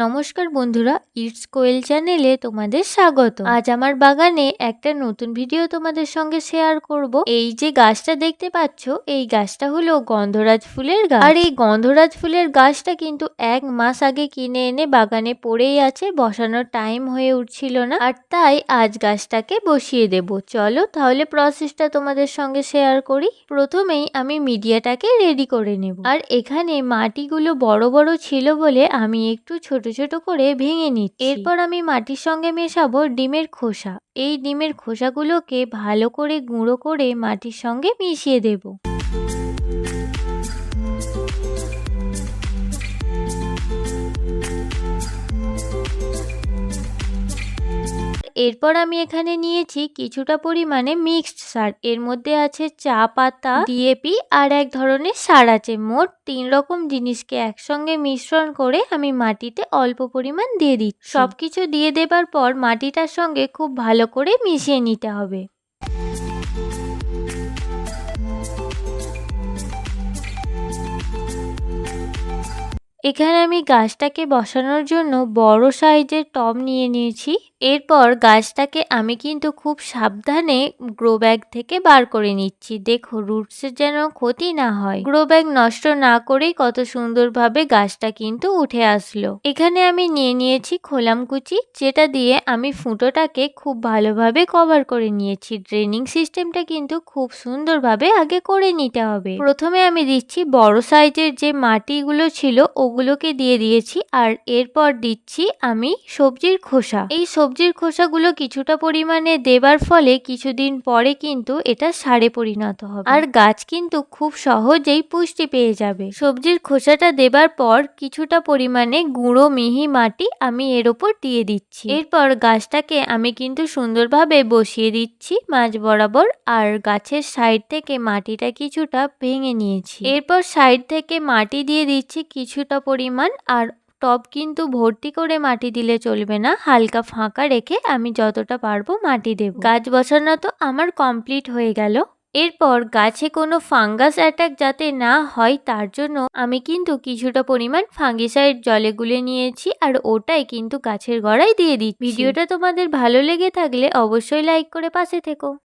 নমস্কার বন্ধুরা, ইটস কোয়েল চ্যানেলে তোমাদের স্বাগত। আজ আমার বাগানে একটা নতুন ভিডিও তোমাদের সঙ্গে শেয়ার করব। এই যে গাছটা দেখতে পাচ্ছ, এই গাছটা হলো গন্ধরাজ ফুলের গাছ। আর এই গন্ধরাজ ফুলের গাছটা কিন্তু 1 মাস আগে কিনে এনে বাগানে পড়েই আছে, বসানোর টাইম হয়ে উঠছিল না, আর তাই আজ গাছটাকে বসিয়ে দেব। চলো তাহলে প্রসেসটা তোমাদের সঙ্গে শেয়ার করি। প্রথমেই আমি মিডিয়াটাকে রেডি করে নেব। আর এখানে মাটিগুলো বড় বড় ছিল বলে আমি একটু ছোট ছোট করে ভেঙে নিচ্ছি। এরপর আমি মাটির সঙ্গে মেশাবো ডিমের খোসা। এই ডিমের খোসাগুলোকে ভালো করে গুঁড়ো করে মাটির সঙ্গে মিশিয়ে দেব। এরপর আমি এখানে নিয়েছি কিছুটা পরিমাণে মিক্সড সার। এর মধ্যে আছে চা পাতা, ডিএপি আর এক ধরনের সার আছে। মোট 3 রকম জিনিসকে একসঙ্গে মিশ্রণ করে আমি মাটিতে অল্প পরিমাণ দিয়ে দিচ্ছি। সবকিছু দিয়ে দেবার পর মাটিটার সঙ্গে খুব ভালো করে মিশিয়ে নিতে হবে। এখানে আমি গাছটাকে বসানোর জন্য বড় সাইজের টব নিয়ে নিয়েছি। এরপর গাছটাকে আমি কিন্তু খুব সাবধানে গ্রো ব্যাগ থেকে বার করে নিচ্ছি। দেখো রুটসের যেন ক্ষতি না হয়। গ্রো ব্যাগ নষ্ট না করেই কত সুন্দরভাবে গাছটা কিন্তু উঠে আসলো। এখানে আমি নিয়ে নিয়েছি খোলামকুচি, যেটা দিয়ে আমি ফুটোটাকে খুব ভালোভাবে কভার করে নিয়েছি। ড্রেনিং সিস্টেমটা কিন্তু খুব সুন্দরভাবে আগে করে নিতে হবে। প্রথমে আমি দিচ্ছি বড় সাইজের যে মাটিগুলো ছিল ওগুলোকে দিয়ে দিয়েছি, আর এরপর দিচ্ছি আমি সবজির খোসা। এই সবজির খোসাগুলো কিছুটা পরিমাণে দেবার ফলে কিছুদিন পরে কিন্তু এটা সারে পরিণত হবে, আর গাছ কিন্তু খুব সহজেই পুষ্টি পেয়ে যাবে। সবজির খোসাটা দেবার পর কিছুটা পরিমাণে গুঁড়ো মিহি মাটি আমি এর ওপর দিয়ে দিচ্ছি। এরপর গাছটাকে আমি কিন্তু সুন্দরভাবে বসিয়ে দিচ্ছি মাঝ বরাবর, আর গাছের সাইড থেকে মাটিটা কিছুটা ভেঙে নিয়েছি। এরপর সাইড থেকে মাটি দিয়ে দিচ্ছি কিছুটা পরিমাণ, আর টব কিন্তু ভর্তি করে মাটি দিলে চলবে না, হালকা ফাঁকা রেখে আমি যতটা পারবো মাটি দেব। গাছ বসানো তো আমার কমপ্লিট হয়ে গেল। এরপর গাছে কোনো ফাঙ্গাস অ্যাটাক যাতে না হয় তার জন্য আমি কিন্তু কিছুটা পরিমাণ ফাঙ্গিসাইড জলে গুলে নিয়েছি, আর ওটাই কিন্তু গাছের গোড়ায় দিয়ে দিচ্ছি। ভিডিওটা তোমাদের ভালো লেগে থাকলে অবশ্যই লাইক করে পাশে থেকো।